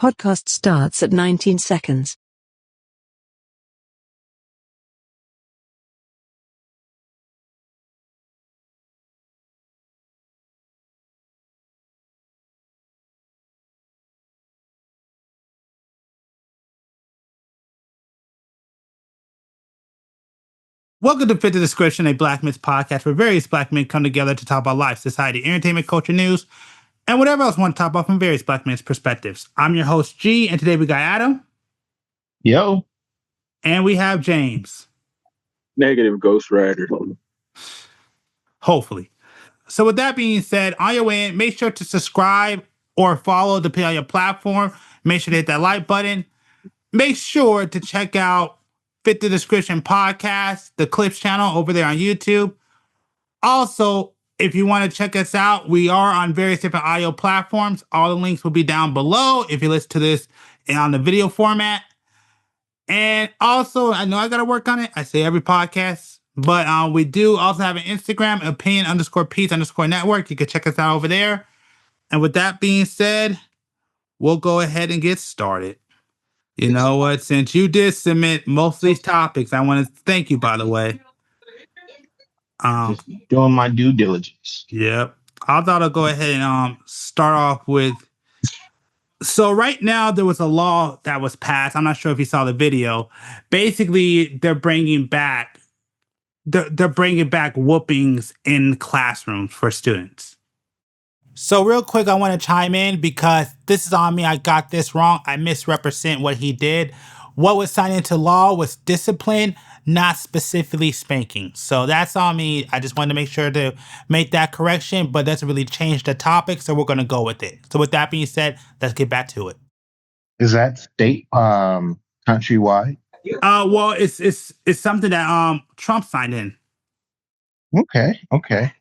Podcast starts at 19 seconds. Welcome to Fit the Description, a Black Men's podcast where various Black men come together to talk about life, society, entertainment, culture, news, and whatever else we want to talk about from various Black men's perspectives. I'm your host, G, and today we got Adam. Yo. And we have James. Negative Ghost Rider. Hopefully. So with that being said, on your way in, make sure to subscribe or follow depending on your platform. Make sure to hit that like button. Make sure to check out Fit the Description podcast, the Clips channel over there on YouTube. Also, if you want to check us out, we are on various different audio platforms. All the links will be down below if you listen to this on the video format. And also, I know I got to work on it. I say every podcast, but we do also have an Instagram, opinion_piece_network. You can check us out over there. And with that being said, we'll go ahead and get started. You know what? Since you did submit most of these topics, I want to thank you, by the way. Just doing my due diligence. Yep. I thought I'll go ahead and start off with. So right now there was a law that was passed. I'm not sure if you saw the video. Basically, they're bringing back whoopings in classrooms for students. So real quick, I want to chime in because this is on me. I got this wrong. I misrepresent what he did. What was signed into law was discipline, not specifically spanking. So that's on me. I just wanted to make sure to make that correction, but doesn't really change the topic. So we're going to go with it. So with that being said, let's get back to it. Is that state countrywide? Well, it's something that Trump signed in. Okay.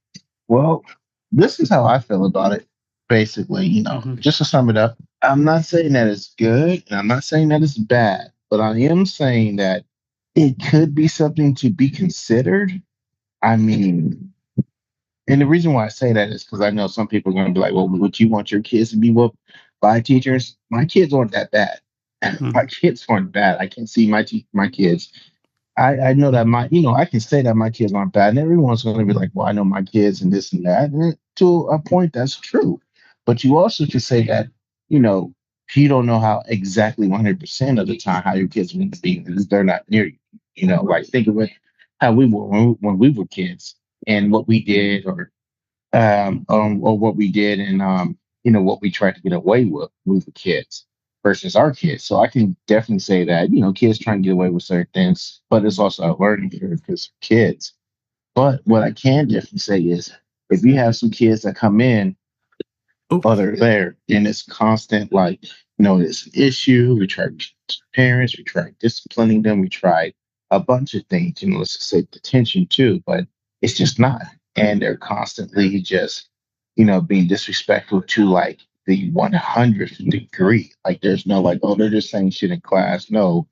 Well, this is how I feel about it. Basically, just to sum it up, I'm not saying that it's good and I'm not saying that it's bad, but I am saying that it could be something to be considered. I mean, and the reason why I say that is because I know some people are going to be like, well, would you want your kids to be whooped by teachers? My kids aren't that bad. My kids aren't bad. I can see my kids. I know that I can say that my kids aren't bad, and everyone's going to be like, well, I know my kids and this and that. And to a point, that's true. But you also can say that, you don't know how exactly 100% of the time how your kids are going to be because they're not near you. Like think of it how we were when we were kids and what we did or what we did and what we tried to get away with the kids versus our kids. So I can definitely say that, kids trying to get away with certain things, but it's also a learning curve because kids. But what I can definitely say is if you have some kids that come in, they're there, and it's constant, like, it's an issue. We tried parents, we tried disciplining them, we tried a bunch of things, let's just say detention too, but it's just not. And they're constantly just, being disrespectful to like the 100th degree. Like there's no like, oh, they're just saying shit in class. No,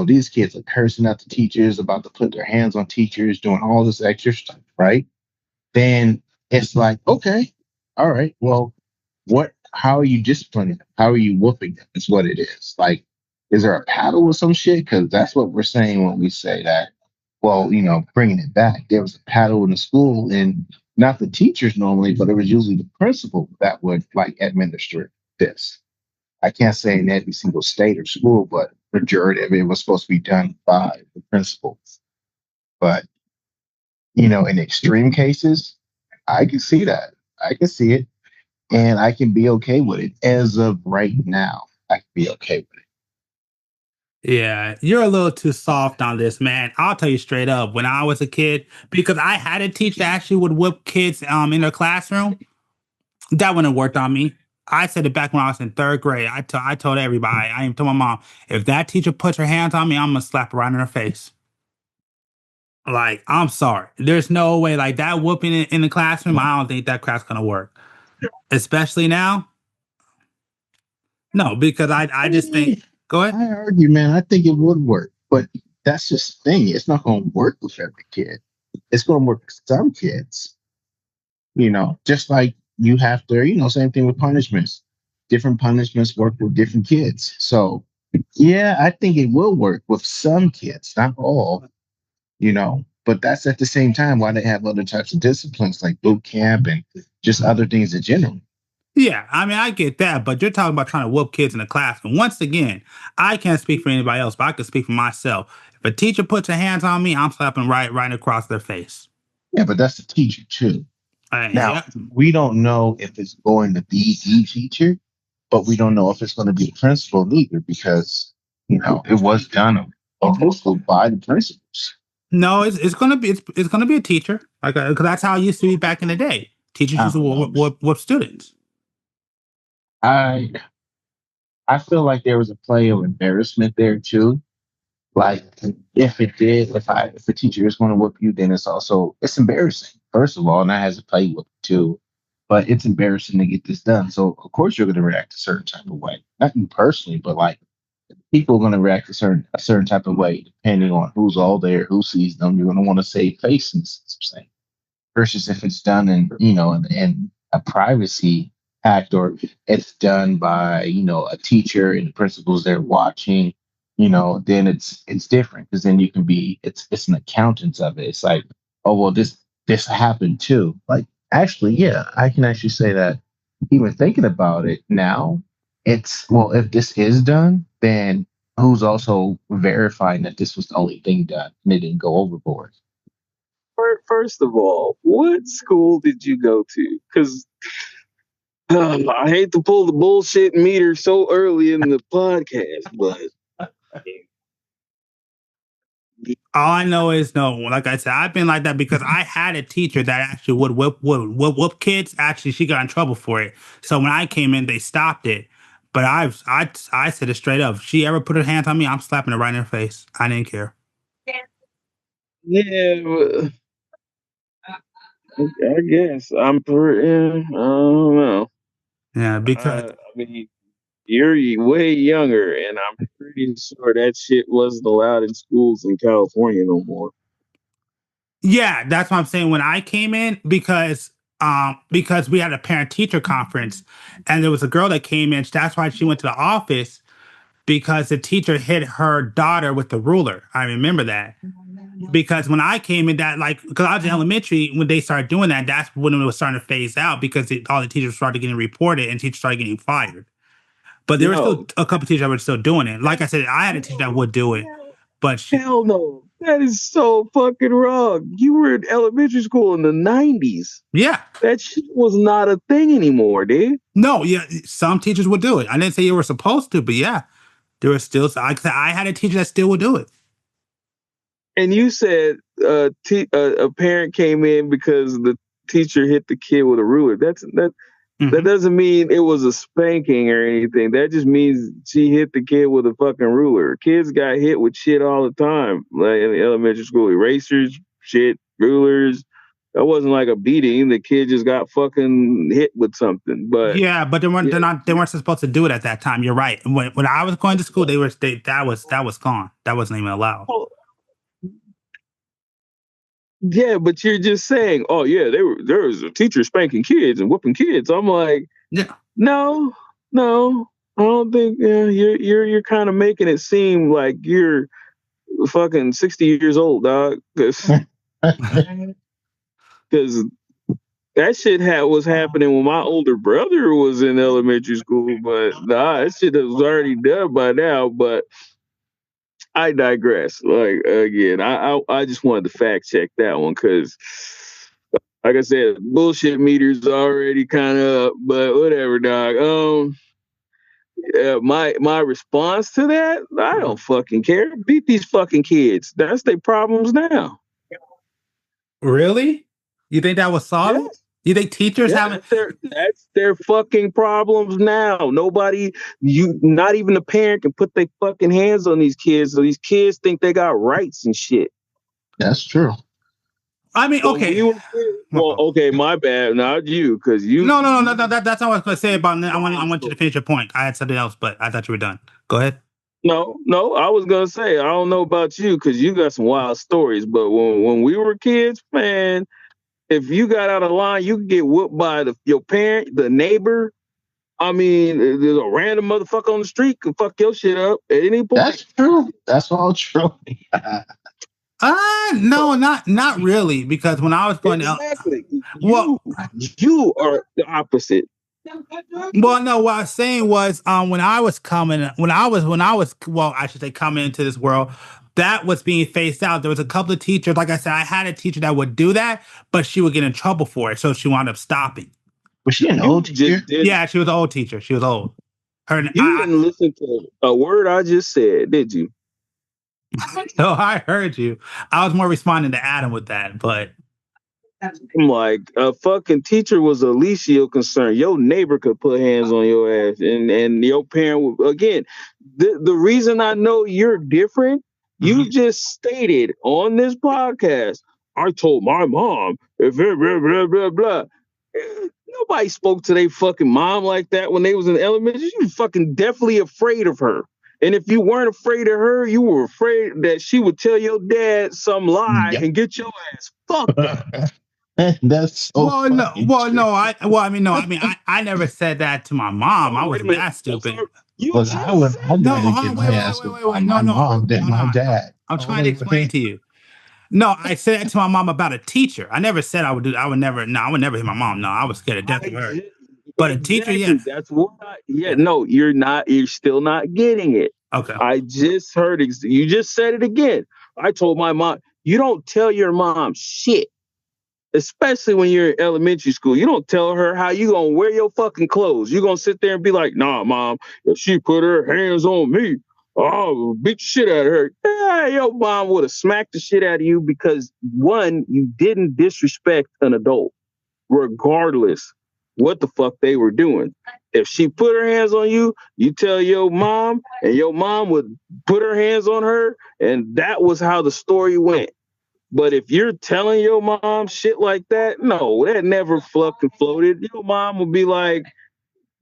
these kids are cursing out the teachers, about to put their hands on teachers, doing all this extra stuff, right? Then it's like, okay, all right, well, how are you disciplining them? How are you whooping them? Is what it is. Like, is there a paddle or some shit? Because that's what we're saying when we say that. Well, bringing it back, there was a paddle in the school, and not the teachers normally, but it was usually the principal that would like administer this. I can't say in every single state or school, but majority of it was supposed to be done by the principal. But in extreme cases, I can see that. I can see it. And I can be okay with it. As of right now, I can be okay with it. Yeah, you're a little too soft on this, man. I'll tell you straight up. When I was a kid, because I had a teacher that actually would whip kids in their classroom, that wouldn't have worked on me. I said it back when I was in third grade. I told everybody, I even told my mom, if that teacher puts her hands on me, I'm going to slap her right in her face. Like, I'm sorry. There's no way, like, that whooping in the classroom, I don't think that crap's going to work. Especially now. No, because I just think, go ahead. I argue, man, I think it would work. But that's just the thing. It's not going to work with every kid. It's going to work with some kids. Just like you have to, same thing with punishments. different punishments work with different kids. So yeah, I think it will work with some kids, not all, but that's at the same time why they have other types of disciplines like boot camp and just other things in general. Yeah, I mean, I get that, but you're talking about trying to whoop kids in the classroom. Once again, I can't speak for anybody else, but I can speak for myself. If a teacher puts her hands on me, I'm slapping right across their face. Yeah, but that's the teacher too. Now, Yeah. we don't know if it's going to be the teacher, but we don't know if it's going to be the principal either because, it was done also by the principals. No, it's gonna be it's gonna be a teacher, like because that's how it used to be back in the day. Teachers used to whoop students. I I feel like there was a play of embarrassment there too. Like if a teacher is going to whoop you, then it's embarrassing, first of all, and that has a play with it too. But it's embarrassing to get this done. So of course you're gonna react a certain type of way. Not you personally, but like people are gonna react a certain type of way depending on who's all there, who sees them. You're gonna want to save face and such versus if it's done in a privacy act or it's done by a teacher and the principals there watching, then it's different because then you can be it's an accountants of it. It's like, oh well, this happened too. Like actually, yeah, I can actually say that even thinking about it now, it's well, if this is done, then who's also verifying that this was the only thing done and it didn't go overboard? First of all, what school did you go to? Because I hate to pull the bullshit meter so early in the podcast, but All I know is no. Like I said, I've been like that because I had a teacher that actually would whoop kids. Actually, she got in trouble for it. So when I came in, they stopped it. But I said it straight up. If she ever put her hands on me, I'm slapping her right in her face. I didn't care. yeah, I guess I'm pretty. I don't know. Yeah, because I mean, you're way younger, and I'm pretty sure that shit wasn't allowed in schools in California no more. yeah, that's what I'm saying. When I came in, because we had a parent teacher conference, and there was a girl that came in. That's why she went to the office because the teacher hit her daughter with the ruler. I remember that. Because when I came in, because I was in elementary, when they started doing that, that's when it was starting to phase out because all the teachers started getting reported and teachers started getting fired. But there were still a couple teachers that were still doing it. Like I said, I had a teacher that would do it, but Hell no. That is so fucking wrong. You were in elementary school in the 90s. yeah, That shit was not a thing anymore, dude. no, yeah, some teachers would do it. I didn't say you were supposed to, but yeah, there were still. I had a teacher that still would do it. And you said a parent came in because the teacher hit the kid with a ruler. That doesn't mean it was a spanking or anything. That just means she hit the kid with a fucking ruler. Kids got hit with shit all the time, like in elementary school. Erasers, shit, rulers. That wasn't like a beating. The kid just got fucking hit with something. But Yeah, but they weren't supposed to do it at that time. You're right. When I was going to school, that was gone. That wasn't even allowed. yeah, but you're just saying, oh yeah, there was a teacher spanking kids and whooping kids. I'm like, Yeah. no, I don't think. Yeah, you're kind of making it seem like you're fucking 60 years old, dog. Because that shit was happening when my older brother was in elementary school. But nah, that shit was already done by now. But I digress. Like again, I just wanted to fact check that one because, like I said, bullshit meter's already kind of up. But whatever, dog. My response to that, I don't fucking care. Beat these fucking kids. That's their problems now. Really? You think that was solved? Yes. You think teachers Yeah, haven't? that's their fucking problems now. Nobody, not even a parent can put their fucking hands on these kids. So these kids think they got rights and shit. That's true. I mean, okay. Well, okay, my bad. Not you, because you. No. That's not what I was going to say about. I want you to finish your point. I had something else, but I thought you were done. Go ahead. No. I was gonna say I don't know about you because you got some wild stories. But when we were kids, man, if you got out of line, you could get whooped by your parent, the neighbor. I mean, there's a random motherfucker on the street can fuck your shit up at any point. That's true. That's all true. No, not really, because when I was going to, Exactly. well, You are the opposite. well, no, what I was saying was, when I was well, I should say coming into this world, that was being phased out. There was a couple of teachers, like I said, I had a teacher that would do that, but she would get in trouble for it, so she wound up stopping. Was she an old teacher? Yeah, she was an old teacher. She was old. You didn't listen to a word I just said, did you? No, I heard you. I was more responding to Adam with that, but I'm like, a fucking teacher was the least of your concern. Your neighbor could put hands on your ass, and your parent would, again. The reason I know you're different, you just stated on this podcast. I told my mom, if blah blah blah blah. Nobody spoke to their fucking mom like that when they was in elementary. You was fucking definitely afraid of her. And if you weren't afraid of her, you were afraid that she would tell your dad some lie and get your ass fucked up. That's so I never said that to my mom. I wasn't that stupid. I'd rather get my ass whipped by my mom than my dad. I'm trying to explain to you. No, I said that to my mom about a teacher. I never said I would do. I would never hit my mom. No, I was scared of death of her. But a teacher, yeah. That's what. No, you're not. You're still not getting it. Okay. I just heard. You just said it again. I told my mom, you don't tell your mom shit. Especially when you're in elementary school, you don't tell her how you gonna wear your fucking clothes. You're gonna sit there and be like, nah, mom, if she put her hands on me, I'll beat the shit out of her. Yeah, your mom would have smacked the shit out of you because, one, you didn't disrespect an adult, regardless what the fuck they were doing. If she put her hands on you, you tell your mom, and your mom would put her hands on her, and that was how the story went. But if you're telling your mom shit like that, no, that never fucking floated. Your mom would be like,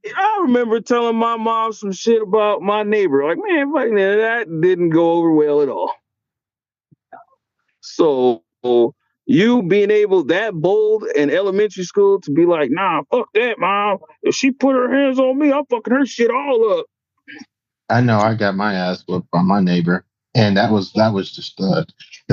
I remember telling my mom some shit about my neighbor. Like, man, that didn't go over well at all. So you being able that bold in elementary school to be like, nah, fuck that, mom. If she put her hands on me, I'm fucking her shit all up. I know I got my ass whooped by my neighbor, and that was just the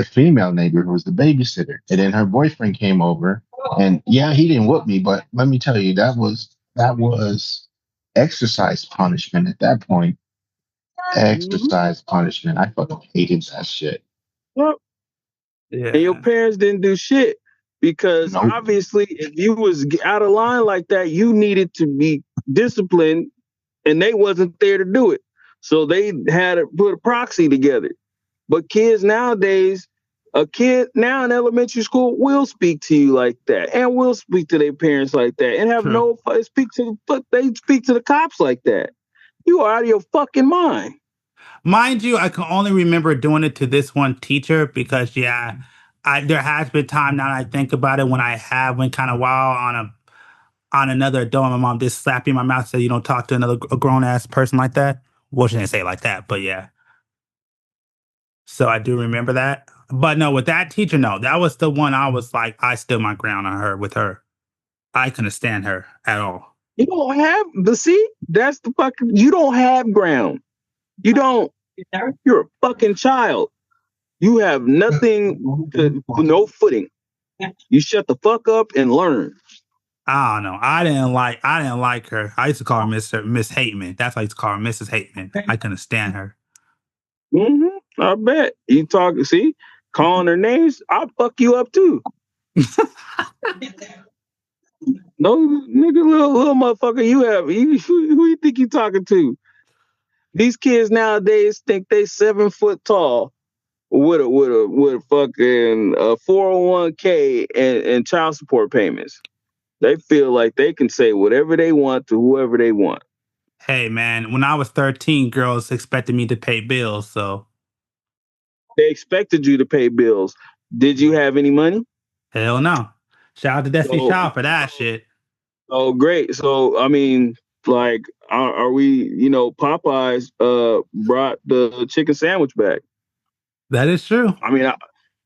female neighbor who was the babysitter, and then her boyfriend came over, and yeah, he didn't whoop me, but let me tell you, that was exercise punishment at that point. Exercise punishment. I fucking hated that shit. Well, yeah. And your parents didn't do shit because obviously, if you was out of line like that, you needed to be disciplined, and they wasn't there to do it. So they had to put a proxy together. But kids nowadays, a kid now in elementary school will speak to you like that, and will speak to their parents like that, and have they speak to the cops like that. You are out of your fucking mind. Mind you, I can only remember doing it to this one teacher because there has been time now that I think about it when I have went kind of wild on another adult. My mom just slapped me in my mouth and said, you don't talk to a grown ass person like that. Well, she didn't say it like that, but yeah. So I do remember that. But no, with that teacher, no, that was the one I was like, I stood my ground on her with her. I couldn't stand her at all. You don't have that's the fucking, you don't have ground. You don't, you're a fucking child. You have nothing, no footing. You shut the fuck up and learn. I don't know. I didn't like her. I used to call her Miss Hateman. That's why I used to call her Mrs. Hateman. I couldn't stand her. Mm-hmm. I bet. You calling her names, I'll fuck you up too. No, nigga, little motherfucker, who you think you talking to? These kids nowadays think they 7 foot tall with a fucking 401k and child support payments. They feel like they can say whatever they want to whoever they want. Hey man, when I was 13, girls expected me to pay bills, so they expected you to pay bills. Did you have any money? Hell no. Shout out to Destiny Shaw for that shit. Oh, great. So, I mean, like, are we, Popeyes brought the chicken sandwich back. That is true. I mean,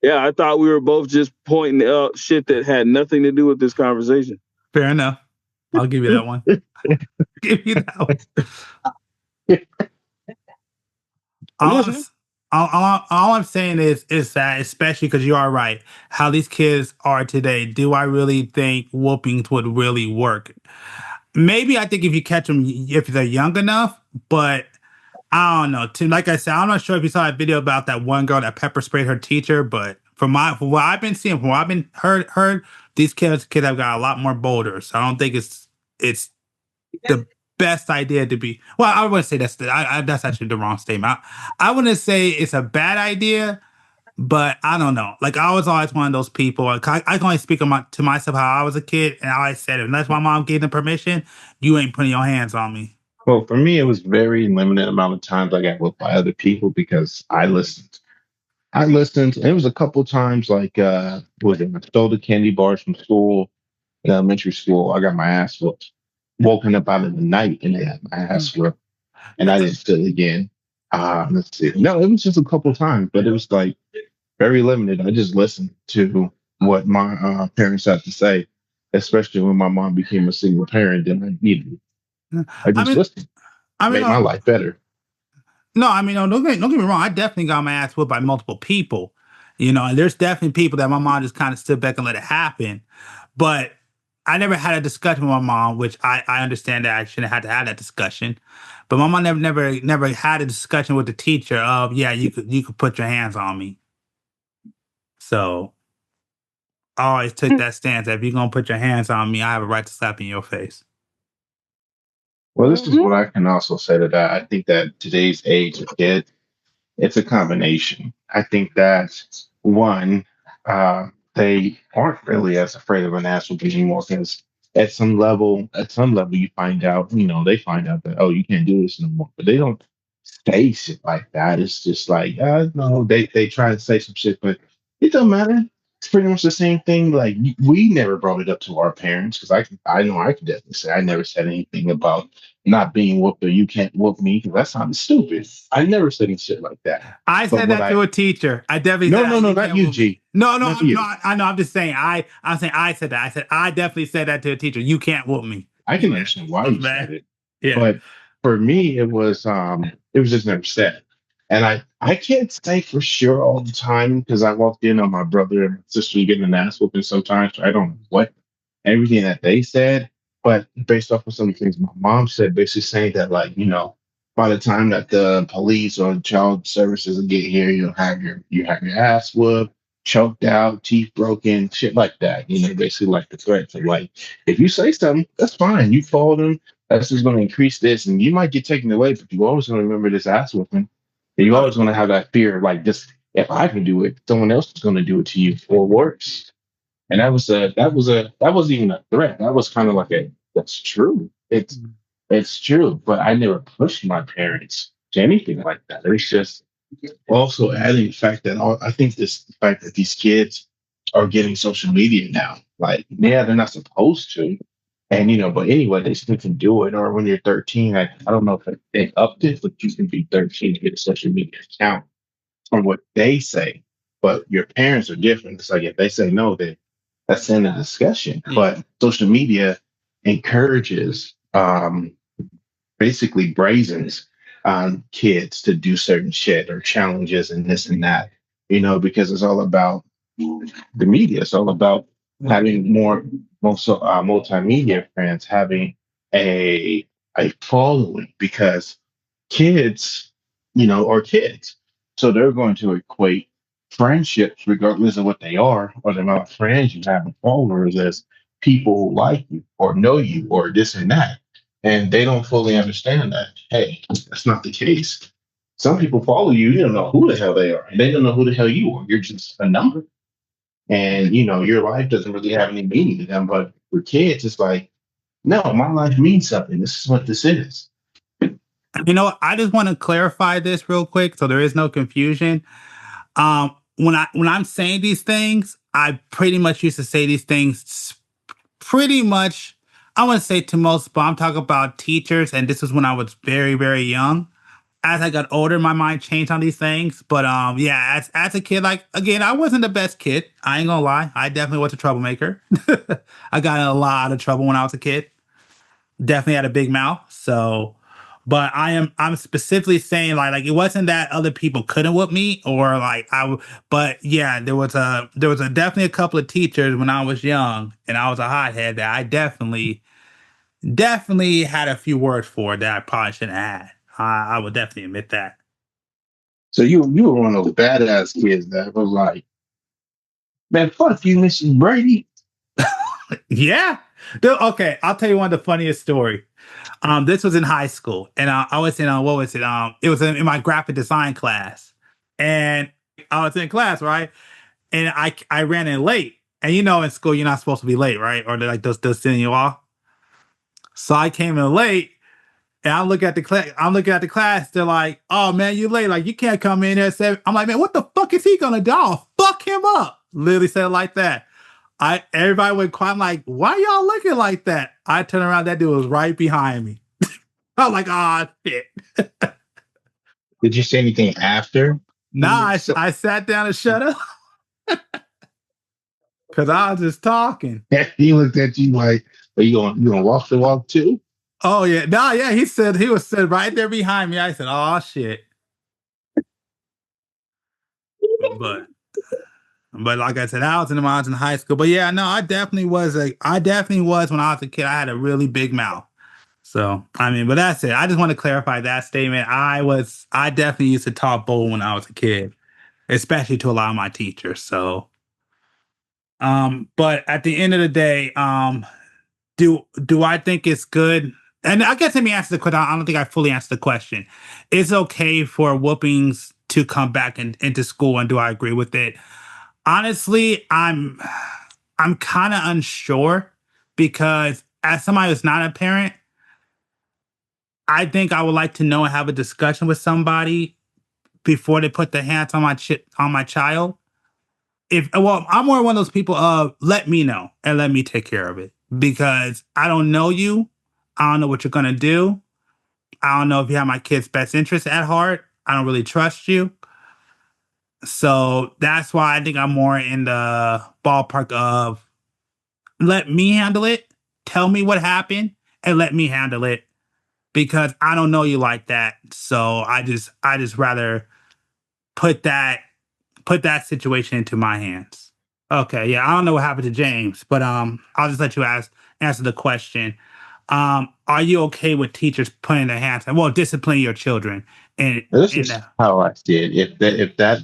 I thought we were both just pointing out shit that had nothing to do with this conversation. Fair enough. I'll give you that one. Give you that one. I'm All I'm, listening. s- all I'm saying is that, especially because you are right, how these kids are today, do I really think whoopings would really work? Maybe I think if you catch them, if they're young enough, but I don't know. Like I said, I'm not sure if you saw that video about that one girl that pepper sprayed her teacher, but from what I've been seeing, from what I've been heard, these kids have got a lot more bolder. So I don't think it's the best idea to be. Well, I wouldn't say that's actually the wrong statement. I wouldn't say it's a bad idea, but I don't know. Like I was always one of those people. Like, I can only speak to myself how I was a kid, and I always said, unless my mom gave them permission, you ain't putting your hands on me. Well, for me, it was very limited amount of times I got whooped by other people because I listened. I listened. It was a couple times like was it I stole the candy bars from school in elementary school. I got my ass whooped. Woken up out of the night and they had my ass whooped, and I didn't steal again. Let's see. No, it was just a couple times, but it was like very limited. I just listened to what my parents had to say, especially when my mom became a single parent and I needed it. I I just mean, listened. I mean, Made my life better. no, I mean, no, don't get me wrong. I definitely got my ass whooped by multiple people, and there's definitely people that my mom just kind of stood back and let it happen. But I never had a discussion with my mom, which I understand that I shouldn't have had to have that discussion. But my mom never had a discussion with the teacher of, yeah, you could put your hands on me. So I always took that stance that if you're gonna put your hands on me, I have a right to slap you in your face. Well, this is what I can also say to that. I think that today's age of kids, it's a combination. I think that one, they aren't really as afraid of an ass whooping anymore because at some level, you find out, they find out that, oh, you can't do this no more. But they don't say shit like that. It's just like, no, they try to say some shit, but it don't matter. It's pretty much the same thing. Like we never brought it up to our parents because I know I can definitely say I never said anything about not being whooped or you can't whoop me because that sounds stupid. I never said any shit like that. I But said what that I to a teacher. I definitely no said no no you not can't you whoop me. G No, no, not you. I know. I'm just saying. I'm saying I said that. I said I definitely said that to a teacher. You can't whoop me. I can Yeah, understand why that's you bad. said it, Yeah. but for me it was just never said. And I can't say for sure all the time because I walked in on my brother and sister getting an ass whooping sometimes. So I don't know what everything that they said, but based off of some of the things my mom said, basically saying that like, by the time that the police or child services get here, you have your ass whooped, choked out, teeth broken, shit like that. Basically like the threats of like, if you say something, that's fine. You called them, that's just gonna increase this, and you might get taken away, but you always gonna remember this ass whooping. And you Oh, always gonna have that fear of like just if I can do it, someone else is gonna do it to you or worse. And that wasn't even a threat. That was kind of like that's true. It's true. But I never pushed my parents to anything like that. It's just also adding the fact that I think this the fact that these kids are getting social media now. Like, yeah, they're not supposed to. And but anyway, they still can do it. Or when you're 13, I don't know if they upped it, but you can be 13 to get a social media account from what they say. But your parents are different. It's like if they say no, then that's in the discussion. yeah. But social media encourages basically brazens on kids to do certain shit or challenges and this and that, because it's all about the media. It's all about having more multimedia friends, having a a following because kids, are kids. So they're going to equate friendships, regardless of what they are, or the amount of friends you have and followers, as people who like you or know you or this and that. And they don't fully understand that. Hey, that's not the case. Some people follow you, you don't know who the hell they are. And they don't know who the hell you are. You're just a number. And your life doesn't really have any meaning to them. But for kids, it's like, no, my life means something. This is what this is. I just want to clarify this real quick so there is no confusion. When I'm saying these things, I pretty much used to say these things pretty much. I want to say to most, but I'm talking about teachers, and this was when I was very, very young. As I got older, my mind changed on these things. But yeah, as a kid, like again, I wasn't the best kid. I ain't gonna lie. I definitely was a troublemaker. I got in a lot of trouble when I was a kid. definitely had a big mouth. So, but I'm specifically saying like it wasn't that other people couldn't whoop me or like but yeah, there was a definitely a couple of teachers when I was young and I was a hothead that I definitely had a few words for that I probably shouldn't have had. I would definitely admit that. So you were one of those badass kids that was like, man, fuck you, Mrs. Brady. Yeah. Okay, I'll tell you one of the funniest story. This was in high school, and I was in what was it? It was in my graphic design class, and I was in class, right? And I ran in late, and in school you're not supposed to be late, right? Or they'll send you off. So I came in late, and I'm looking at the class. I'm looking at the class. They're like, "Oh man, you late? Like you can't come in here at 7." I'm like, "Man, what the fuck is he gonna do? I'll fuck him up." Literally said it like that. Everybody went quiet. I'm like, "Why y'all looking like that?" I turned around. That dude was right behind me. I was like, "Ah, shit." Did you say anything after? Nah, I sat down and shut up because I was just talking. He looked at you like, are you gonna walk the walk too? Oh yeah, no, yeah. He was right there behind me. I said, "Oh shit," but like I said, I was in high school. But yeah, no, I definitely was when I was a kid. I had a really big mouth. So I mean, but that's it. I just want to clarify that statement. I definitely used to talk bold when I was a kid, especially to a lot of my teachers. So, but at the end of the day, do I think it's good? And I guess let me answer the question. I don't think I fully answered the question. It's okay for whoopings to come back into school, and do I agree with it? Honestly, I'm kind of unsure because as somebody who's not a parent, I think I would like to know and have a discussion with somebody before they put their hands on my child. I'm more one of those people of let me know and let me take care of it because I don't know you. I don't know what you're gonna do. I don't know if you have my kid's best interest at heart. I don't really trust you. So that's why I think I'm more in the ballpark of let me handle it. Tell me what happened and let me handle it because I don't know you like that. So I just rather put that put that situation into my hands. Okay, yeah, I don't know what happened to James, but I'll just let you answer the question. Are you okay with teachers putting their hands on, well, disciplining your children and This in is the how I see it. If that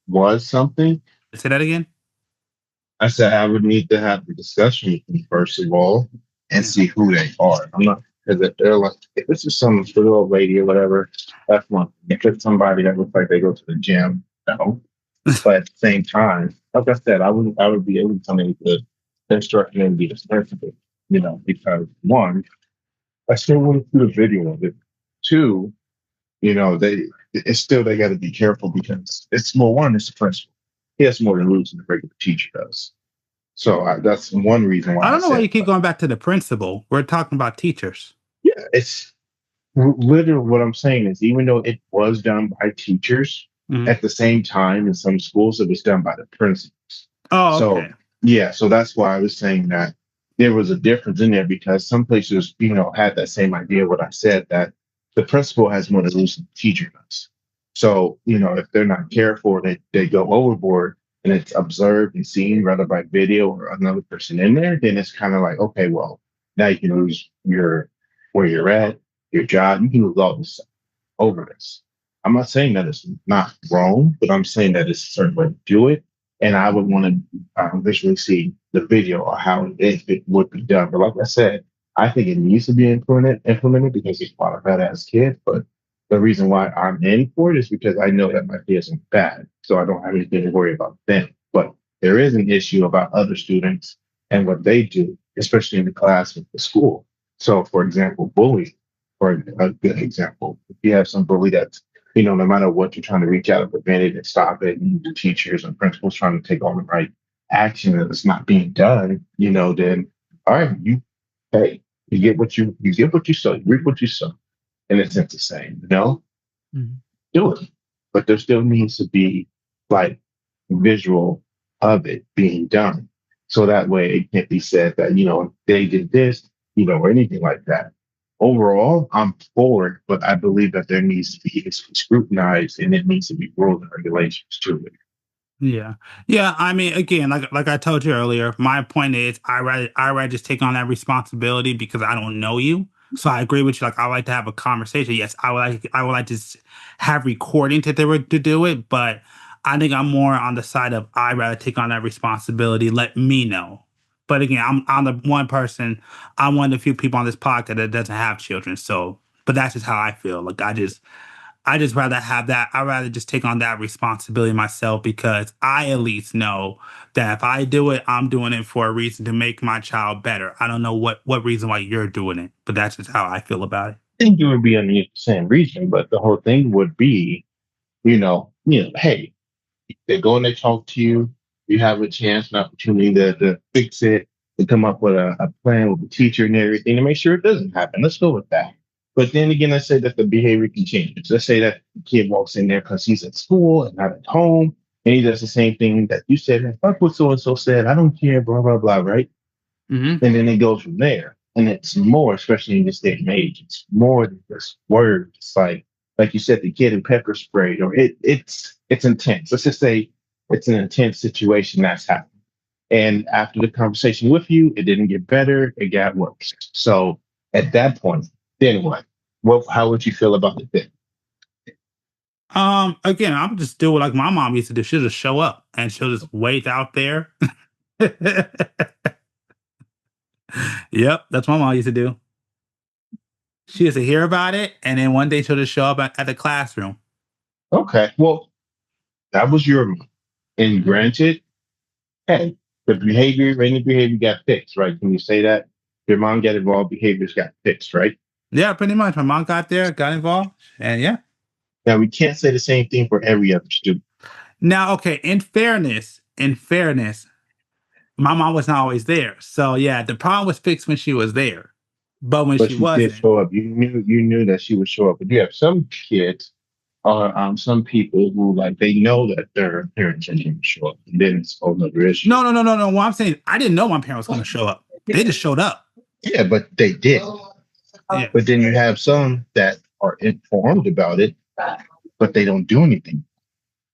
was something, say that again? I said I would need to have the discussion with them first of all and Yeah. see who they are. I'm not because if they're like if this is some little old lady or whatever, that's one thing. If it's somebody that looks like they go to the gym, no. But at the same time, like I said, I would be able to make the instruction and be responsible, because one, I still want to do the video of it. Two, it's still they got to be careful because it's more one, it's the principal. He has more to lose than the regular teacher does. So that's one reason I why I don't know why said, you keep going back to the principal. We're talking about teachers. yeah, it's literally what I'm saying is even though it was done by teachers, Mhm. at the same time in some schools it was done by the principals. Oh, So okay. yeah, so that's why I was saying that there was a difference in there because some places, had that same idea what I said that the principal has more to lose than the teacher does. So, if they're not careful, they go overboard and it's observed and seen rather by video or another person in there, then it's kind of like, okay, well, now you can lose your where you're at, your job, you can lose all this over this. I'm not saying that it's not wrong, but I'm saying that it's a certain way to do it. And I would want to visually see the video or how if it would be done. But like I said, I think it needs to be implemented because it's part of badass kids. But the reason why I'm in for it is because I know that my kids are bad, so I don't have anything to worry about them. But there is an issue about other students and what they do, especially in the class of the school. So, for example, bullying for a good example. If you have some bully that's, no matter what you're trying to reach out and prevent it and stop it, and the teachers and principals trying to take all the right action and it's not being done, then all right, hey, you get what you sow, you reap what you sow. And it's the same, Mhm. do it. But there still needs to be like visual of it being done. So that way it can't be said that, they did this, or anything like that. Overall, I'm for it, but I believe that there needs to be scrutinized and it needs to be rules and regulations to it. Yeah. Yeah. I mean, again, like I told you earlier, my point is I rather just take on that responsibility because I don't know you. So I agree with you. Like I like to have a conversation. Yes, I would like to have recording to do it, but I think I'm more on the side of I rather take on that responsibility. Let me know. But again, I'm the one person. I'm one of the few people on this podcast that doesn't have children. So, but that's just how I feel. Like I just rather have that. I'd rather just take on that responsibility myself because I at least know that if I do it, I'm doing it for a reason to make my child better. I don't know what reason why you're doing it, but that's just how I feel about it. I think it would be on the same reason, but the whole thing would be, hey, they go and they talk to you. You have a chance, an opportunity to fix it, to come up with a plan with the teacher and everything to make sure it doesn't happen. Let's go with that. But then again, let's say that the behavior can change. Let's say that the kid walks in there because he's at school and not at home, and he does the same thing that you said. "Hey, fuck what so and so said. I don't care." Blah blah blah. Right? Mm-hmm. And then it goes from there. And it's more, especially in this day and age, it's more than just words. It's like you said, the kid in pepper sprayed, or it's intense. Let's just say it's an intense situation that's happening. And after the conversation with you, it didn't get better, it got worse. So at that point, then what? How would you feel about it then? Again, I'm just doing like my mom used to do. She'll just show up and she'll just wait out there. Yep, that's what my mom used to do. She used to hear about it, and then one day she'll just show up at the classroom. Okay. Well, that was your mom. And granted, hey, any behavior got fixed, right? Can you say that? Your mom got involved, behaviors got fixed, right? Yeah, pretty much. My mom got there, got involved, and yeah. Now we can't say the same thing for every other student. Now, okay, in fairness, my mom was not always there. So yeah, the problem was fixed when she was there. But when But she she did wasn't, show up. You knew that she would show up. But you have some kids or some people who like they know that their parents are going to show up, and then it's a whole other issue. no. What I'm saying, I didn't know my parents was gonna show up. They just showed up. Yeah, but they did. Yeah. But then you have some that are informed about it, but they don't do anything.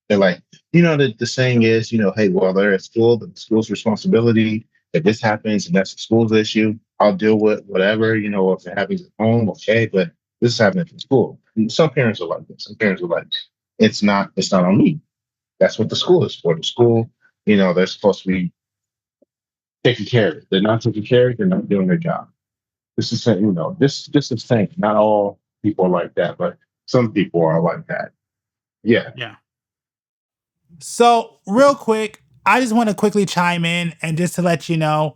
They're like, the saying is, hey, while they're at school, the school's responsibility. If this happens and that's the school's issue, I'll deal with whatever, if it happens at home, okay, but this is happening at school. And some parents are like this. Some parents are like, it's not on me. That's what the school is for. The school, they're supposed to be taking care of it. They're not taking care of it, they're not doing their job. This is this is saying not all people are like that, but some people are like that. Yeah. Yeah. So, real quick, I just want to quickly chime in and just to let you know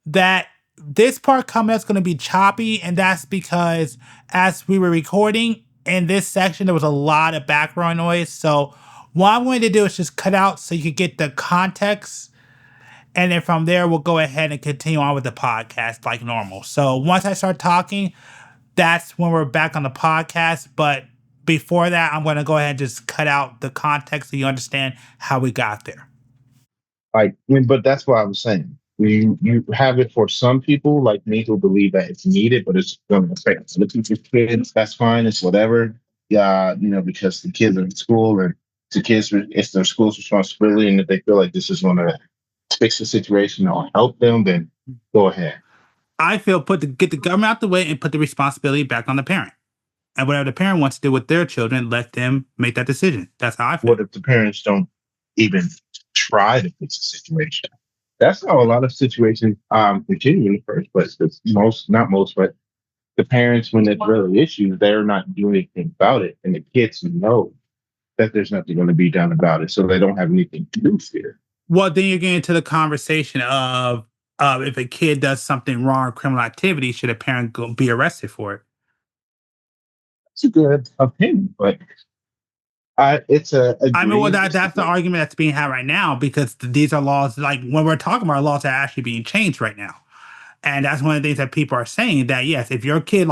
that this part coming up is going to be choppy, and that's because as we were recording in this section, there was a lot of background noise. So, what I'm going to do is just cut out so you can get the context, and then from there, we'll go ahead and continue on with the podcast like normal. So, once I start talking, that's when we're back on the podcast. But before that, I'm going to go ahead and just cut out the context so you understand how we got there. But that's what I was saying. You have it for some people like me who believe that it's needed, but it's going to affect the teacher's kids. That's fine. It's whatever. Yeah, because the kids are in school and it's their school's responsibility, and if they feel like this is going to fix the situation or help them, then go ahead. I feel get the government out the way and put the responsibility back on the parent. And whatever the parent wants to do with their children, let them make that decision. That's how I feel. What if the parents don't even try to fix the situation? That's how a lot of situations continue in the first place. Because not most, but the parents, when there's really issues, they're not doing anything about it. And the kids know that there's nothing going to be done about it. So they don't have anything to do here. Well, then you're getting into the conversation of if a kid does something wrong or criminal activity, should a parent be arrested for it? It's a good opinion, but it's a. I mean, well, that's the argument that's being had right now because these are laws. Like when we're talking about laws that are actually being changed right now, and that's one of the things that people are saying that yes, if your kid,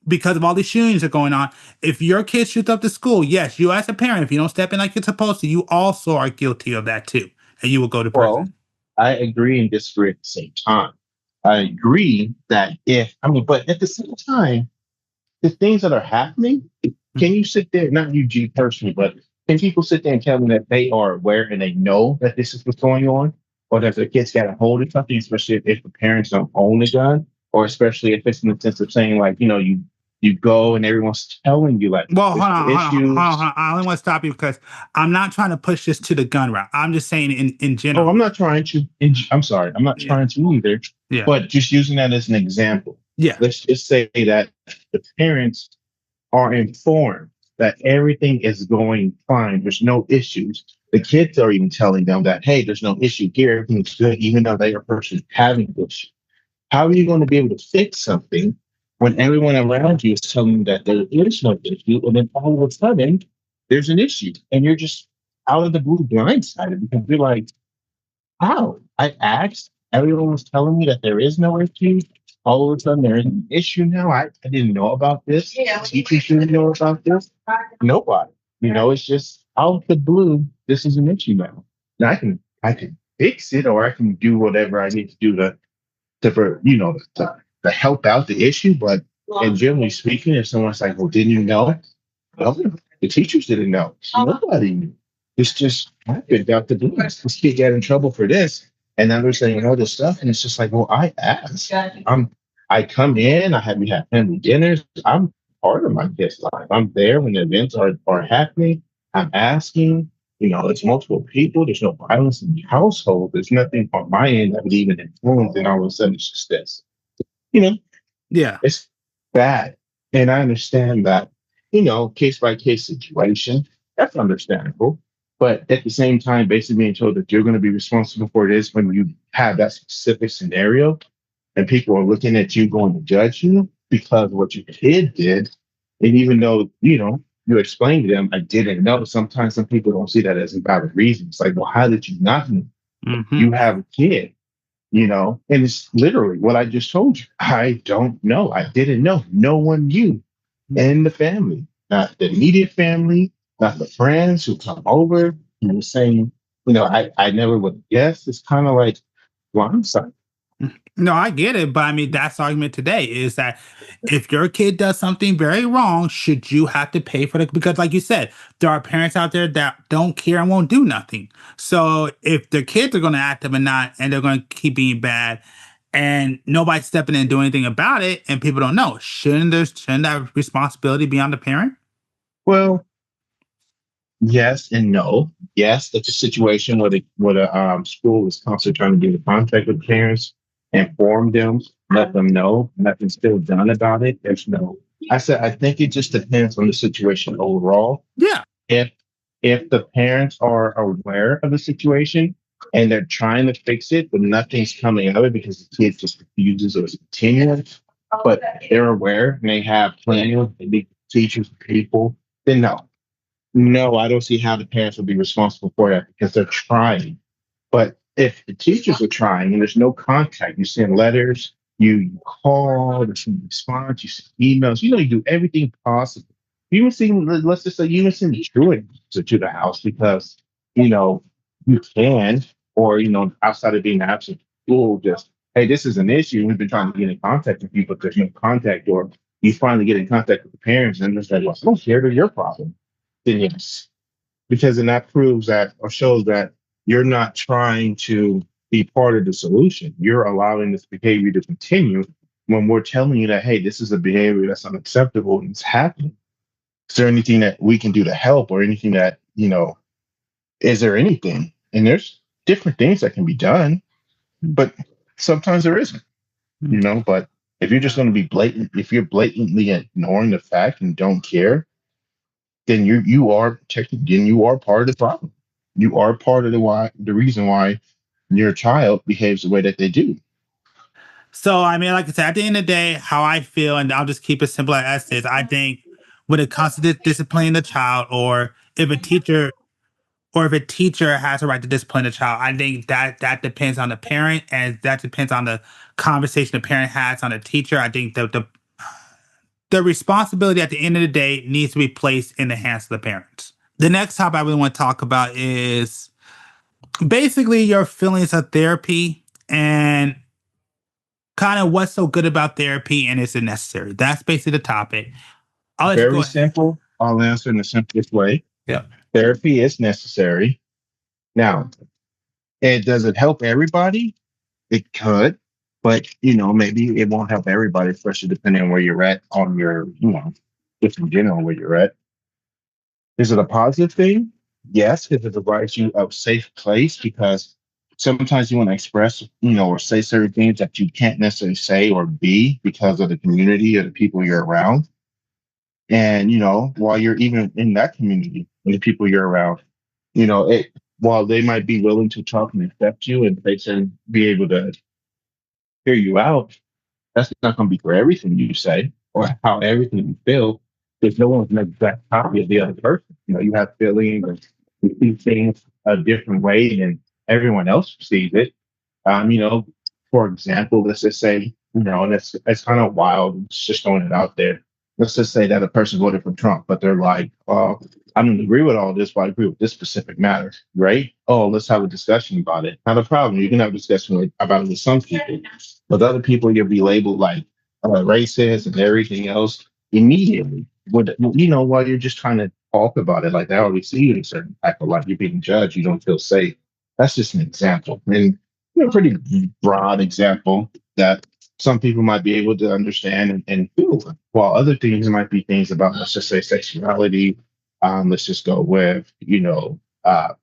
because of all these shootings that are going on, if your kid shoots up the school, yes, you as a parent, if you don't step in like you're supposed to, you also are guilty of that too, and you will go to prison. Well, I agree and disagree at the same time. I agree that but at the same time, the things that are happening, can you sit there, not you G personally, but can people sit there and tell me that they are aware and they know that this is what's going on? Or that their kids got a hold of something, especially if the parents don't own a gun, or especially if it's in the sense of saying like, you go and everyone's telling you like Well, there's hold no on, hold on, hold on, issues. hold on. I only want to stop you because I'm not trying to push this to the gun route. I'm just saying in Oh, general. I'm not trying to. I'm sorry, I'm not Yeah, trying to either. yeah, But just using that as an example, yeah. let's just say that the parents are informed that everything is going fine. There's no issues. The kids are even telling them that, hey, there's no issue here. Everything's good, even though they are personally having issues. How are you going to be able to fix something when everyone around you is telling you that there is no issue, and then all of a sudden there's an issue, and you're just out of the blue blindsided because you're like, how? I asked. Everyone was telling me that there is no issue. All of a sudden, there is an issue now. I didn't know about this. Teachers didn't know about this. Nobody. It's just out of the blue. This is an issue now. Now I can fix it, or I can do whatever I need to do to help out the issue. But and generally speaking, if someone's like, "Well, didn't you know?" Well, the teachers didn't know. Nobody knew. It's just happened out the blue. This kid got in trouble for this, and now they're saying all this stuff, and it's just like, well, I asked. I come in. We have family dinners. I'm part of my kid's life. I'm there when the events are happening. I'm asking. It's multiple people. There's no violence in the household. There's nothing on my end that would even influence, and all of a sudden it's just this. You know, Yeah. it's bad. And I understand that, case by case situation. That's understandable. But at the same time, basically being told that you're going to be responsible for this when you have that specific scenario and people are looking at you going to judge you because of what your kid did. And even though, you explained to them, I didn't know. Sometimes some people don't see that as a valid reason. It's like, well, how did you not know? Mm-hmm. You have a kid, and it's literally what I just told you. I don't know. I didn't know. No one knew in the family, not the immediate family, not the friends who come over and saying, I never would guess. It's kind of like blindside. No, I get it, but I mean that's the argument today is that if your kid does something very wrong, should you have to pay for it? Because, like you said, there are parents out there that don't care and won't do nothing. So if their kids are going to act up and they're going to keep being bad, and nobody's stepping in and doing anything about it, and people don't know, shouldn't that responsibility be on the parent? Well, yes and no. Yes, it's a situation where the school is constantly trying to get in contact with parents, inform them, let them know. Nothing's still done about it. There's no. I said I think it just depends on the situation overall. Yeah. If if the parents are aware of the situation and they're trying to fix it, but nothing's coming of it because the kid just refuses or is continuing, but they're aware and they have plans, they need teachers, people, then no. No, I don't see how the parents will be responsible for that because they're trying. But if the teachers are trying and there's no contact, you send letters, you call, there's no response, you send emails, you do everything possible. You even send, let's just say, you even send truant to the house because, you can, or, outside of being absent from school, just, hey, this is an issue. We've been trying to get in contact with you, but there's no contact, or you finally get in contact with the parents and they're just like, well, I don't care, they're your problem. Then yes, because then that proves that or shows that you're not trying to be part of the solution. You're allowing this behavior to continue when we're telling you that, hey, this is a behavior that's unacceptable and it's happening. Is there anything that we can do to help or anything that, is there anything? And there's different things that can be done, but sometimes there isn't, but if you're just going to be blatant, if you're blatantly ignoring the fact and don't care, then you are part of the problem. You are part of the reason why your child behaves the way that they do. So, I mean, like I said, at the end of the day, how I feel, and I'll just keep it simple as this, I think when it comes to disciplining the child, or if a teacher has a right to discipline a child, I think that depends on the parent, and that depends on the conversation the parent has on the teacher. I think the responsibility at the end of the day needs to be placed in the hands of the parents. The next topic I really want to talk about is basically your feelings of therapy and kind of what's so good about therapy and is it necessary? That's basically the topic. I'll let you go Very ahead. simple. I'll answer in the simplest way. Yeah. Therapy is necessary. Now, does it help everybody? It could, but maybe it won't help everybody, especially depending on where you're at on your, just in general where you're at. Is it a positive thing? Yes, if it provides you a safe place, because sometimes you want to express, or say certain things that you can't necessarily say or be because of the community or the people you're around. And, while you're even in that community and the people you're around, while they might be willing to talk and accept you and they can be able to hear you out, that's not going to be for everything you say or how everything you feel. Because no one's an exact copy of the other person. You have feelings and you see things a different way than everyone else sees it. You know, for example, let's just say, and it's kind of wild. It's just throwing it out there. Let's just say that a person voted for Trump, but they're like, "Oh, I don't agree with all this, but I agree with this specific matter." Right? Oh, let's have a discussion about it. Not a problem. You can have a discussion about it with some people, but other people you'll be labeled like racist and everything else immediately. While you're just trying to talk about it, like they already see you in a certain type of light. You're being judged. You don't feel safe. That's just an example. And pretty broad example that some people might be able to understand and feel, while other things might be things about, let's just say, sexuality. Let's just go with, how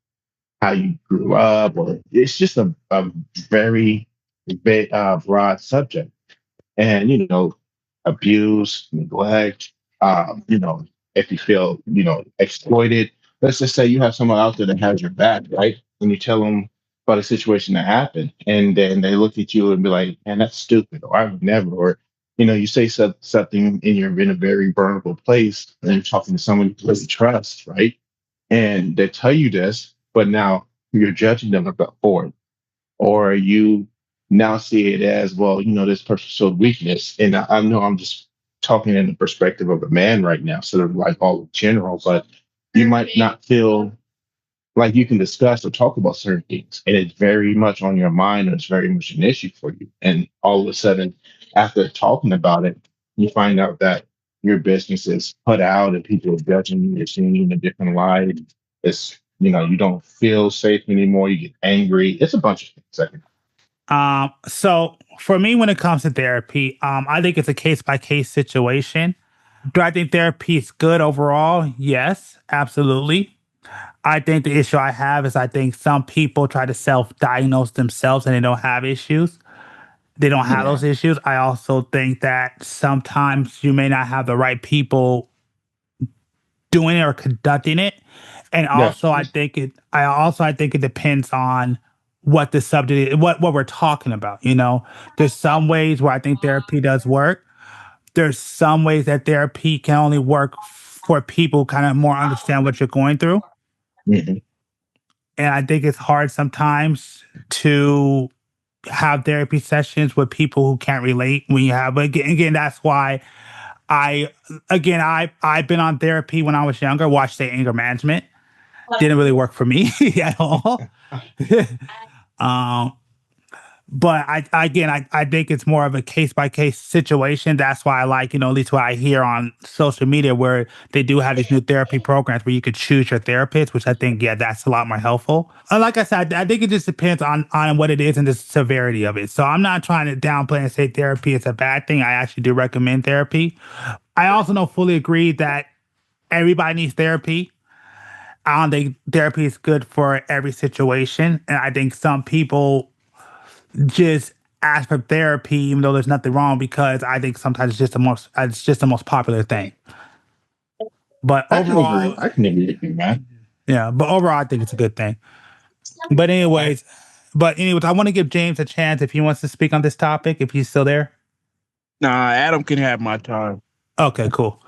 you grew up, or it's just a very big, broad subject. And, abuse, neglect, if you feel, exploited, let's just say you have someone out there that has your back, right? And you tell them about a situation that happened, and then they look at you and be like, man, that's stupid, or I would never, or, you say something and you're in a very vulnerable place and you're talking to someone you really trust, right? And they tell you this, but now you're judging them for it, or you now see it as, well, this person showed weakness. And I know I'm just talking in the perspective of a man right now, sort of like all in general, but you might not feel like you can discuss or talk about certain things. And it's very much on your mind, and it's very much an issue for you. And all of a sudden, after talking about it, you find out that your business is put out and people are judging you, they're seeing you in a different light. It's, you don't feel safe anymore. You get angry. It's a bunch of things that can. So for me, when it comes to therapy, I think it's a case by case situation. Do I think therapy is good overall? Yes, absolutely. I think the issue I have is I think some people try to self-diagnose themselves and they don't have issues. They don't have Yeah. those issues. I also think that sometimes you may not have the right people doing it or conducting it. And Yeah. also I think it depends on what the subject is, what we're talking about. There's some ways where I think therapy does work. There's some ways that therapy can only work for people who kind of more understand what you're going through. Mhm. And I think it's hard sometimes to have therapy sessions with people who can't relate when you have, but again, that's why I've been on therapy when I was younger, watched the anger management. Didn't really work for me at all. um, but I think it's more of a case by case situation. That's why I like, at least what I hear on social media where they do have these new therapy programs where you could choose your therapist, which I think, yeah, that's a lot more helpful. And like I said, I think it just depends on what it is and the severity of it. So I'm not trying to downplay and say therapy is a bad thing. I actually do recommend therapy. I also don't fully agree that everybody needs therapy. I don't think therapy is good for every situation. And I think some people just ask for therapy, even though there's nothing wrong, because I think sometimes it's just the most popular thing. But I can agree. overall, I can agree with you, man. yeah. But overall, I think it's a good thing. But anyways, I want to give James a chance if he wants to speak on this topic, if he's still there. Nah, Adam can have my time. Okay, cool.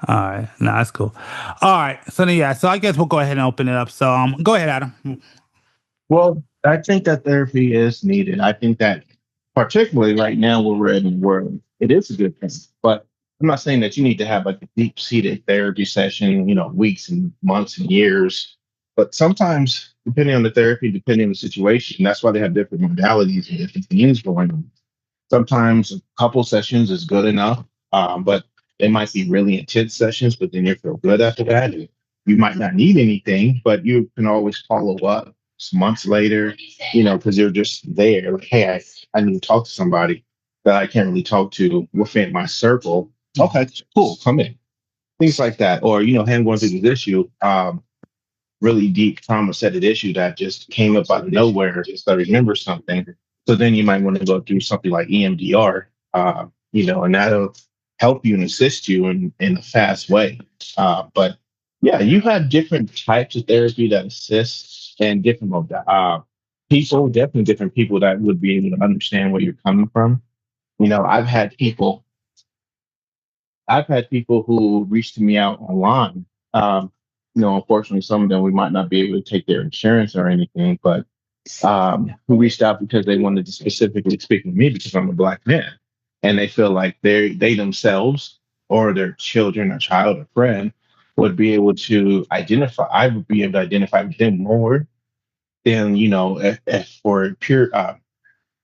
All right, no, that's cool. All right, so then, yeah, so I guess we'll go ahead and open it up. So, go ahead, Adam. Well, I think that therapy is needed. I think that particularly right now where we're in the world, it is a good thing. But I'm not saying that you need to have like a deep seated therapy session, weeks and months and years. But sometimes depending on the therapy, depending on the situation. That's why they have different modalities and different things going on. Sometimes a couple sessions is good enough, but they might be really intense sessions, but then you feel good after that. And you might not need anything, but you can always follow up months later, because you're just there. Like, hey, I need to talk to somebody that I can't really talk to within my circle. Okay, cool, come in. Things like that. Or, hey, I'm going through this issue. Really deep trauma setted issue that just came up out of nowhere. Just I remember something. So then you might want to go through something like EMDR, and that'll help you and assist you in a fast way. But yeah, you have different types of therapy that assists and different people, definitely different people that would be able to understand where you're coming from. I've had people who reached me out online. Unfortunately, some of them we might not be able to take their insurance or anything, but who reached out because they wanted to specifically speak with me because I'm a Black man, and they feel like they themselves or their children or child or friend would be able to identify. I would be able to identify with them more than if for pure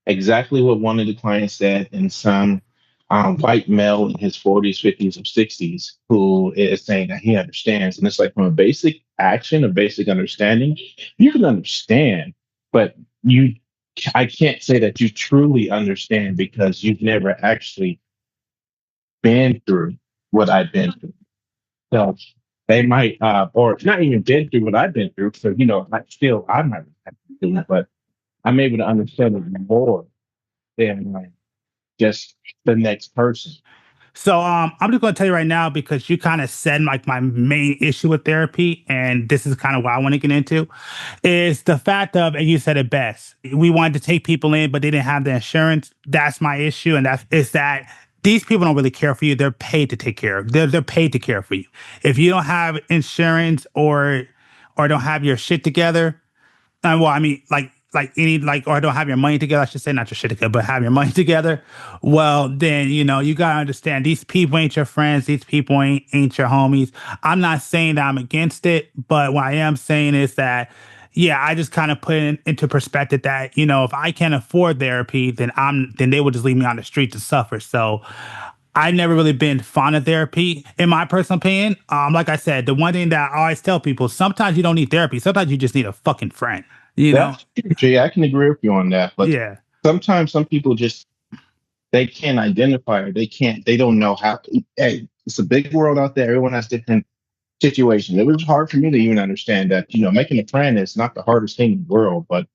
exactly what one of the clients said, and some white male in his 40s, 50s, or 60s who is saying that he understands. And it's like from a basic action, a basic understanding, you can understand, but I can't say that you truly understand because you've never actually been through what I've been through. So they might, or not even been through what I've been through. So, I might have to do it, but I'm able to understand it more than just the next person. So I'm just going to tell you right now because you kind of said like my main issue with therapy, and this is kind of what I want to get into, is the fact of, and you said it best, we wanted to take people in, but they didn't have the insurance. That's my issue, and is that these people don't really care for you. They're paid to take care of. They're paid to care for you. If you don't have insurance or don't have your shit together, well, I mean, or don't have your money together. I should say not your shit together, but have your money together. Well, then you gotta understand these people ain't your friends. These people ain't your homies. I'm not saying that I'm against it, but what I am saying is that, yeah, I just kind of put it into perspective that if I can't afford therapy, then they will just leave me on the street to suffer. So I've never really been fond of therapy, in my personal opinion. Like I said, the one thing that I always tell people, sometimes you don't need therapy. Sometimes you just need a fucking friend, That's true, Jay. I can agree with you on that. But Yeah. sometimes some people just they can't identify or they don't know how. Hey, it's a big world out there. Everyone has different situations. It was hard for me to even understand that, making a friend is not the hardest thing in the world, but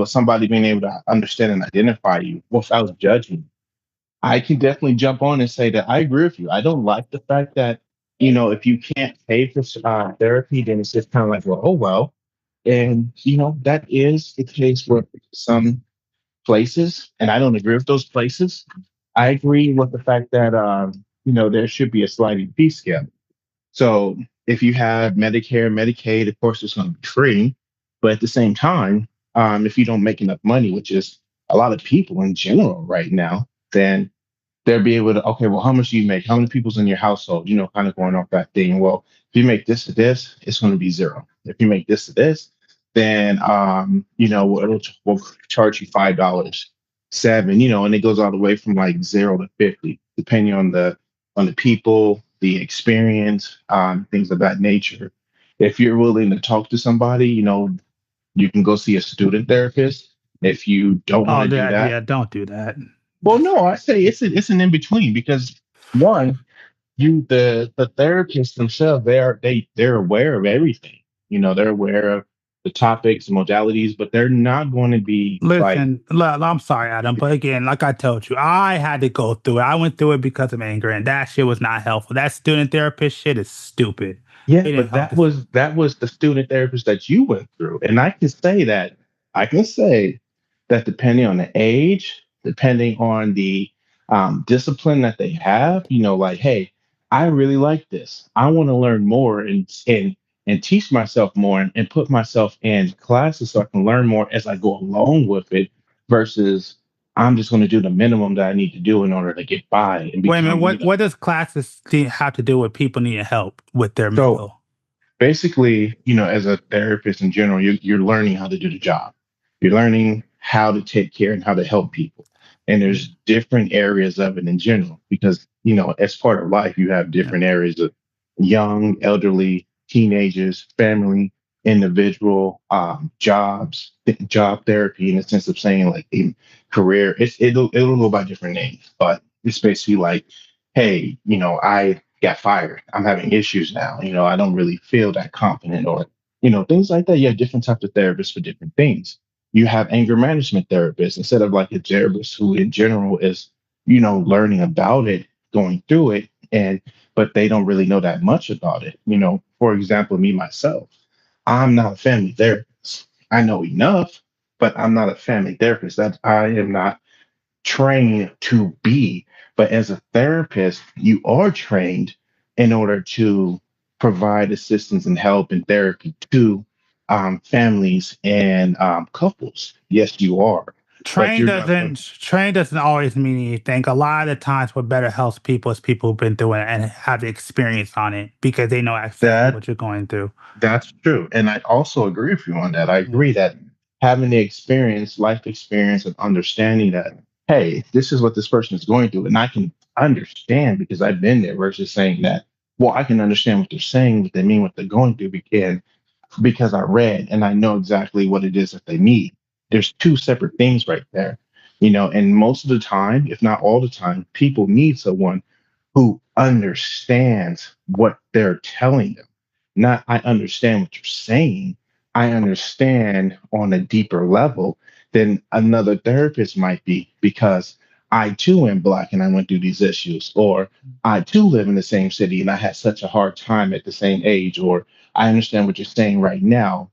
somebody being able to understand and identify you without judging. I can definitely jump on and say that I agree with you. I don't like the fact that, if you can't pay for therapy, then it's just kind of like, well, oh, well. And, that is the case with some places. And I don't agree with those places. I agree with the fact that, there should be a sliding fee scale. So if you have Medicare, Medicaid, of course, it's going to be free. But at the same time, if you don't make enough money, which is a lot of people in general right now, then they'll be able to, okay, well, how much do you make? How many people's in your household? Kind of going off that thing. Well, if you make this to this, it's going to be zero. If you make this to this, then, we'll charge you $5, seven, and it goes all the way from like 0 to 50, depending on the people, the experience, things of that nature. If you're willing to talk to somebody, you can go see a student therapist. If you don't want to do that, yeah, don't do that. well, no, I say it's an in between because one, the therapists themselves they're aware of everything. They're aware of the topics, modalities, but they're not going to be like, Listen, I'm sorry, Adam, but again, like I told you, I had to go through it. I went through it because of anger, and that shit was not helpful. That student therapist shit is stupid. yeah, It didn't but help that was the student therapist that you went through, and I can say that depending on the age, depending on the discipline that they have, like, hey, I really like this. I want to learn more and teach myself more and put myself in classes so I can learn more as I go along with it, versus I'm just going to do the minimum that I need to do in order to get by and Wait a minute, become, what does classes have to do with people needing help with their so mental? basically, as a therapist in general, you're learning how to do the job. You're learning how to take care and how to help people. And there's different areas of it in general because, as part of life, you have Yeah. different areas of young, elderly, teenagers, family, individual, jobs, job therapy in the sense of saying like in career. It'll go by different names, but it's basically like, hey, I got fired. I'm having issues now. I don't really feel that confident or, things like that. You have different types of therapists for different things. You have anger management therapists instead of like a therapist who in general is, learning about it, going through it, but they don't really know that much about it. For example, me myself, I'm not a family therapist. I know enough, but I'm not a family therapist. That I am not trained to be. But as a therapist, you are trained in order to provide assistance and help and therapy to families and couples. Yes, you are. But Train you're not going. doesn't train doesn't always mean anything. A lot of the times, what better helps people is people who've been through it and have the experience on it because they know exactly That what you're going through. That's true. And I also agree with you on that. I Yeah. agree that having the experience, life experience, and understanding that, hey, this is what this person is going through, and I can understand because I've been there versus saying that, well, I can understand what they're saying, what they mean, what they're going through, because I read and I know exactly what it is that they need. There's two separate things right there, and most of the time, if not all the time, people need someone who understands what they're telling them. Not, I understand what you're saying. I understand on a deeper level than another therapist might be because I too am Black and I went through these issues, or I too live in the same city and I had such a hard time at the same age, or I understand what you're saying right now,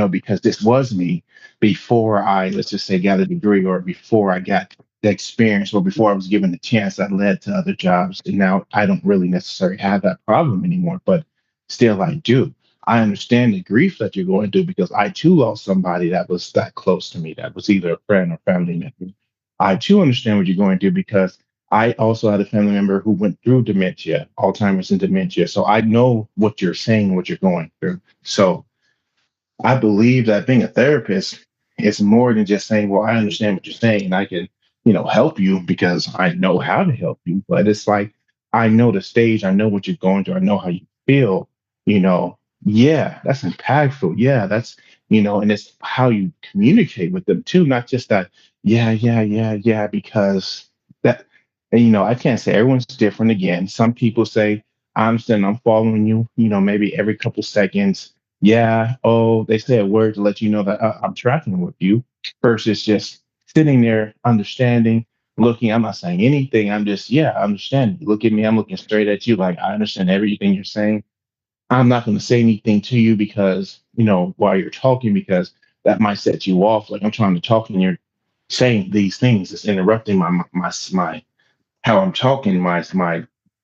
because this was me before I, let's just say, got a degree or before I got the experience or before I was given the chance that led to other jobs. And now I don't really necessarily have that problem anymore, but still I do. I understand the grief that you're going through because I too lost somebody that was that close to me, that was either a friend or family member. I too understand what you're going through because I also had a family member who went through dementia, Alzheimer's and dementia. So I know what you're saying, what you're going through. So I believe that being a therapist is more than just saying, well, I understand what you're saying and I can, help you because I know how to help you. But it's like, I know the stage, I know what you're going through, I know how you feel, you know, yeah, that's impactful. Yeah, and it's how you communicate with them too, not just that, yeah, because that, and, I can't say everyone's different again. Some people say, I understand, I'm following you, maybe every couple seconds yeah, oh, they say a word to let you know that I'm tracking with you versus just sitting there understanding, looking. I'm not saying anything. I'm just, yeah, I understand. You look at me, I'm looking straight at you. Like, I understand everything you're saying. I'm not going to say anything to you because, while you're talking, because that might set you off. Like, I'm trying to talk and you're saying these things. It's interrupting my how I'm talking, my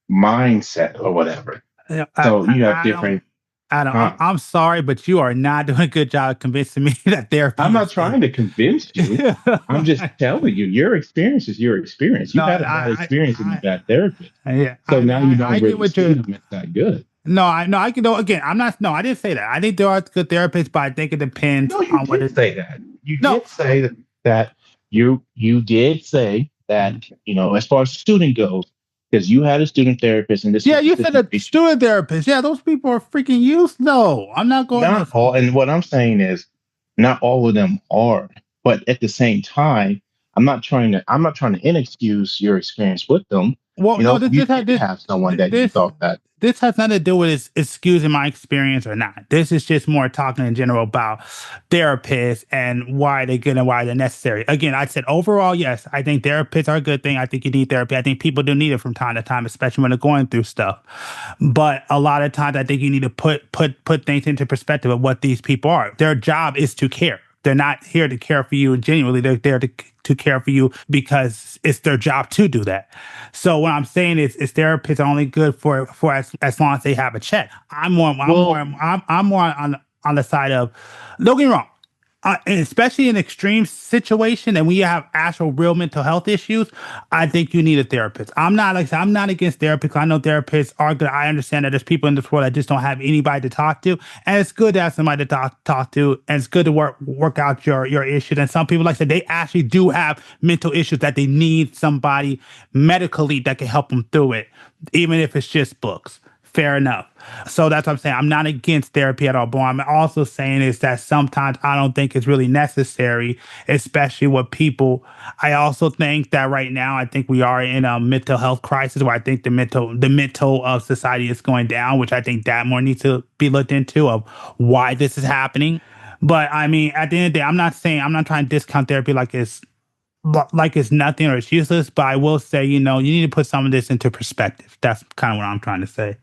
mindset or whatever. Yeah, So you have Adam, different, Adam, huh? I'm sorry, but you are not doing a good job of convincing me that I'm therapy not is good. trying to convince you. I'm just telling you, your experience is your experience. No, You had a bad experience in a bad therapist. yeah, So now you I don't get really what see you're. them as that good. No, I can do again. I'm not. No, I didn't say that. I think there are good therapists, but I think it depends No, you on what did it. say that. You No, did say that you did say Mhm. that, as far as student goes, because you had a student therapist and this Yeah, was the you said a situation. student therapist. Yeah, those people are freaking useless. No, I'm not going Not to. all, and what I'm saying is not all of them are, but at the same time, I'm not trying to inexcuse your experience with them. Well, no, You did have someone that you this thought that. this has nothing to do with excusing my experience or not. This is just more talking in general about therapists and why they're good and why they're necessary. Again, I said overall, yes, I think therapists are a good thing. I think you need therapy. I think people do need it from time to time, especially when they're going through stuff. But a lot of times, I think you need to put things into perspective of what these people are. Their job is to care. They're not here to care for you genuinely. They're there to care for you because it's their job to do that. So what I'm saying is therapists are only good for as long as they have a check. I'm more Well, I'm more on the side of don't get me wrong. And especially in extreme situation and when you have actual real mental health issues, I think you need a therapist. I'm not like I said, I'm not against therapists. I know therapists are good. I understand that there's people in this world that just don't have anybody to talk to, and it's good to have somebody to talk to, and it's good to work out your issues. And some people, like I said, they actually do have mental issues that they need somebody medically that can help them through it, even if it's just books. Fair enough. So that's what I'm saying. I'm not against therapy at all. But what I'm also saying is that sometimes I don't think it's really necessary, especially with people. I also think that right now, I think we are in a mental health crisis where I think the mental of society is going down, which I think that more needs to be looked into of why this is happening. But I mean, at the end of the day, I'm not trying to discount therapy like it's nothing or it's useless. But I will say, you need to put some of this into perspective. That's kind of what I'm trying to say.